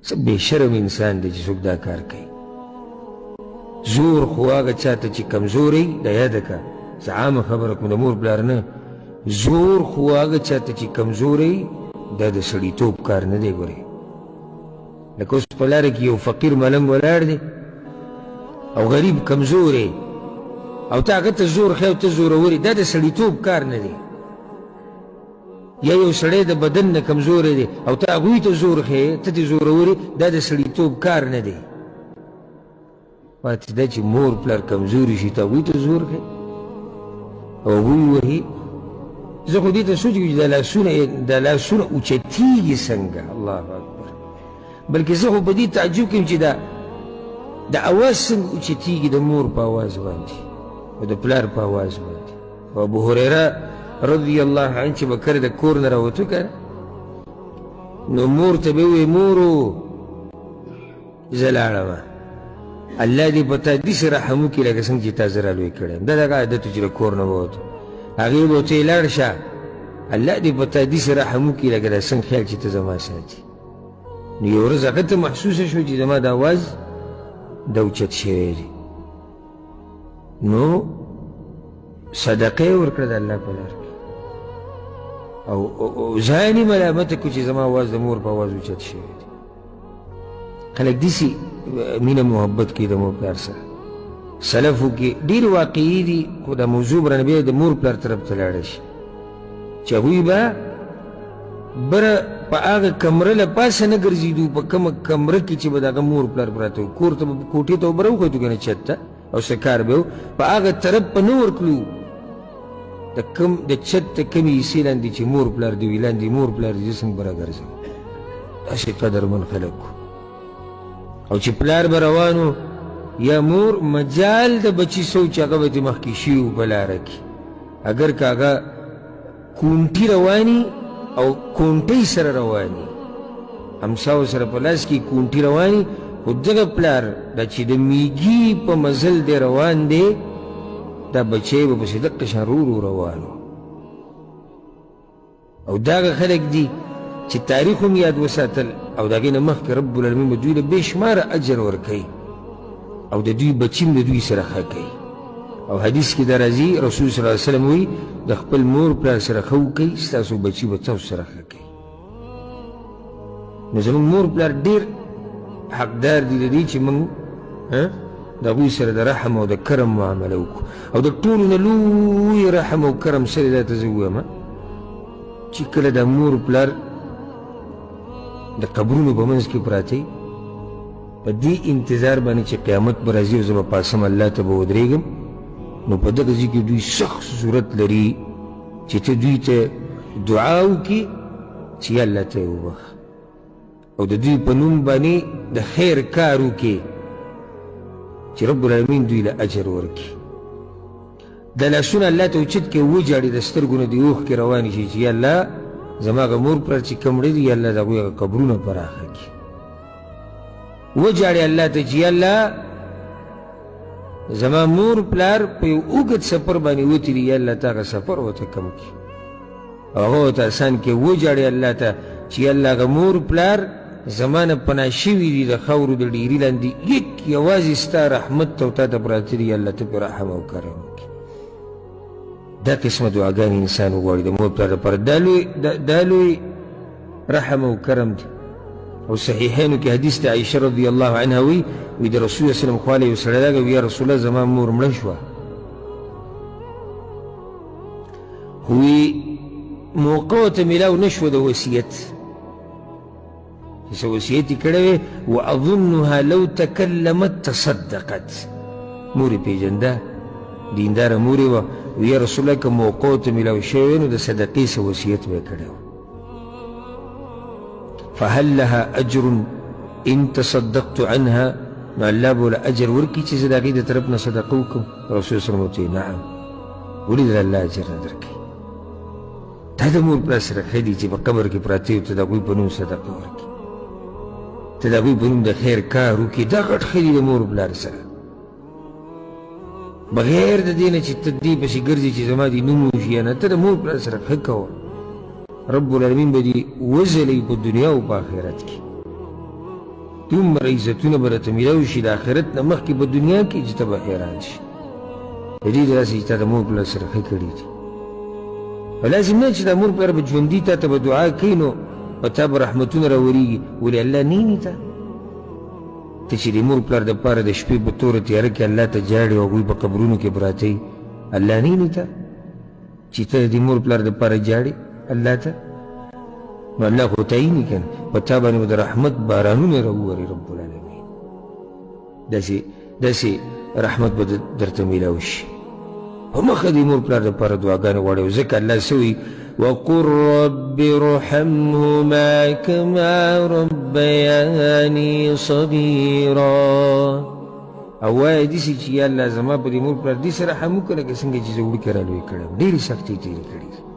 څه بې شرم انسان دی چې څوک دا کار کوي. زور خو هغه چاته چې کمزوری د یاده که زه عامه خبره کوم د مور پلار نه، زور خو هغه چاته چې کمزوری دا د سړیتوب کار نه دی. ګورې لکه اوس په لاره کې یو فقیر ملنګ ولاړ دی او غریب کمزوری او ته هغه ته زور ښیې او ته زورور یې، دا د سړیتوب کار نه دی. یا یو سړی د بدن نه کمزوری دی او ته هغوی ته زور ښیې، ته دې زورور یې، دا د سړیتوب کار نه دی. پاتې دا چې مور پلار کمزوري شي ته هغوی ته زور ښیې او هغوی وهي. زه خو دې ته سوچ کوم چې دا لاسونه اوچتېږي څنګه، الله اکبر. بلکې زه خو په دې تعجب کوم چې د اواز څنګه اوچتېږي د مور په اواز باندې او د پلار په اواز باندې. او ابو هریره رضی الله عنه چې به کله د کور نه راوتو که نو مور ته به ووایي مورو زه لاړمه، الله دې په تا داسې رحم وکړي لکه څنګه چې تا زه رالوی کړی یم. دا دغه عادت و چې د کور نه به ووتو، هغې به ورته لاړ شه الله دې په تا داسې رحم وکړي لکه دا څنګه خیال چې ته زما ساتي. نو یو ورځ هغه ته محسوسه شوه چې زما د اواز د اوچت شوی دی. نو صدقه یې ورکړه د الله په لار کې او ځان یې ملامته کړو چې زما اواز د مور په اواز اوچت شوی دی. خلک داسې مینه محبت کوي د مور پلار سره. سلفو کې ډېر واقعي دي، خو دا موضوع به بیا د مور پلار طرف ته لاړه شي چې هغوی به بره په هغه کمره له پاسه نه ګرځېدو، په کومه کمره کې چې به د هغه مور پلار پراته وو، کور ته به کوټې ته به بره وخوتو که نه چت ته او څه کار به و، په هغه طرف به نه ورتلو د چت ته کمې حصې لاندې چې مور پلار دې وي، لاندې مور پلار دې څنګه به راګرځوو. داسې قدرمن خلک وو. او چې پلار به روان و یا مور مجال د بچي سو چې هغه به دې مخکې شي و په لاره کې، اگر که هغه کونټي رواني او کونټۍ سره رواني، همساو سره په لاس کې کونټي رواني، خو دغه پلار دا چې د میږي په مزل دی روان دی، دا بچی به پسې دقه شان رو روان و. او دغه خلک دي چې تاریخ هم یاد وساتل او د هغې نه مخکې رب العالمین به دوی له بې شماره اجر ورکوي او د دوی بچي هم د دوی سره ښه کوي. او حدیث کې دا راځي رسول صلی الله علیه وسلم وایي د خپل مور پلار سره ښه وکوئ ستاسو بچي به تاسو سره ښه کوي. نو زموږ مور پلار ډېر حقدار دي د دې چې موږ د هغوی سره د رحم او د کرم معامله وکړو. او د ټولو نه لوی رحم او کرم سره دا ته زه ووایم چې کله د مور پلار د قبرونو په منځ کې پراته وي، په دې انتظار باندې چې قیامت به راځي او زه به پاسم الله ته به ودرېږم، نو په دغه ځای کې دوی سخت صورت لري چې ته دوی ته دعا وکړي چې یا الله ته یې وبخ او د دوی په نوم باندې د خیر کار وکړي چې رب العالمین دوی له اجر ورکړي. د لاسونه الله ته اوچت کړي وجاړي، د سترګو نه دې اوښکې روانې شي چې یا الله زما هغه مور پلار چې کوم مړه دي یا الله د هغوی هغه قبرونه پراخه کړي. وجاړي الله ته چې یا الله زما مور پلار په یو اوږد سفر باندې وتي دي، یا الله ته هغه سفر ورته کم کړي او هغه ورته اسان کړي. وجاړي الله ته چې یا الله هغه مور پلار زما نه پناه شوي دي د خاورو د ډیري لاندې، یک یوازې ستا رحمت ته او تا ته پراته دي، یا الله ته پرې رحم او کرم وکړي. دا قسمه دعاګانې انسان وغواړي د مور پلار لپاره، دا لوی رحم او کرم دی. او صحیحینو کې حدیث د عایشه رضی الله عنها وی د رسول الله سلم خواله یو سړی راغی وی یا رسول الله زما مور مړه شوه، خو وی موقع ورته میلاو نه شوه د وصیت چې څه وصیت یې کړی وی واظنها لو تکلمت تصدقت. مور یې پېژنده، دینداره مور یې وه. وی یا رسول الله که موقع ورته میلاو شوی نو د صدقې څه وصیت به یې کړی و. فهل لها اجر ان تصدقت عنها، نو الله به له اجر ورکړي چې زه د هغې د طرف نه صدقه وکړم. رسول صلی الله علیه وسلم نعم، ولې د الله اجر نه درکوي. دا د مور پلار سره ښه دي چې په قبر کې پراته وي ته د هغوی په نوم صدقه ورکړي، ته د هغوی په نوم د خیر کار وکړي. دا غټ ښه دي د مور پلار سره، بغیر د دې نه چې ته دې پسې ګرځې چې زما دې نوم وشي یا نه، ته د مور پلار سره ښه کوه. رب العالمین به دې وځلوي په دنیا او په آخرت کې. دومره عزتونه به راته میلاو شي د آخرت نه مخکې په دنیا کې چې ته به حیران شي د دې داسې چې تا د مور پلار سره ښه کړي دي لازم نه چې د مور پلار به ژوندي تا ته به دعا کوي نو په تا به رحمتونه راورېږي ولې الله نیني ته ته چې د مور پلار دپاره د شپې په توره تیاره کې الله ته جاړې او هغوی په قبرونو کې پراته وي الله نیني ته چې ته د مور پلار دپاره جاړې الله ته نو الله خو تعیني که نه په تا باندې به د رحمت بارانونه راووري رب العالمین داسې رحمت به درته میلاو شي په مخه د مور پلار دپاره دعاګانې غواړي او ځکه الله څه وایي وقل رب ارحمهما كما ربياني صغيرا او وایه داسې چې یا الله زما په دې مور پلار داسې رحم وکړه لکه څنګه چې زه وړوکی رالوی کړی ډېرې سختۍ تېرې کړي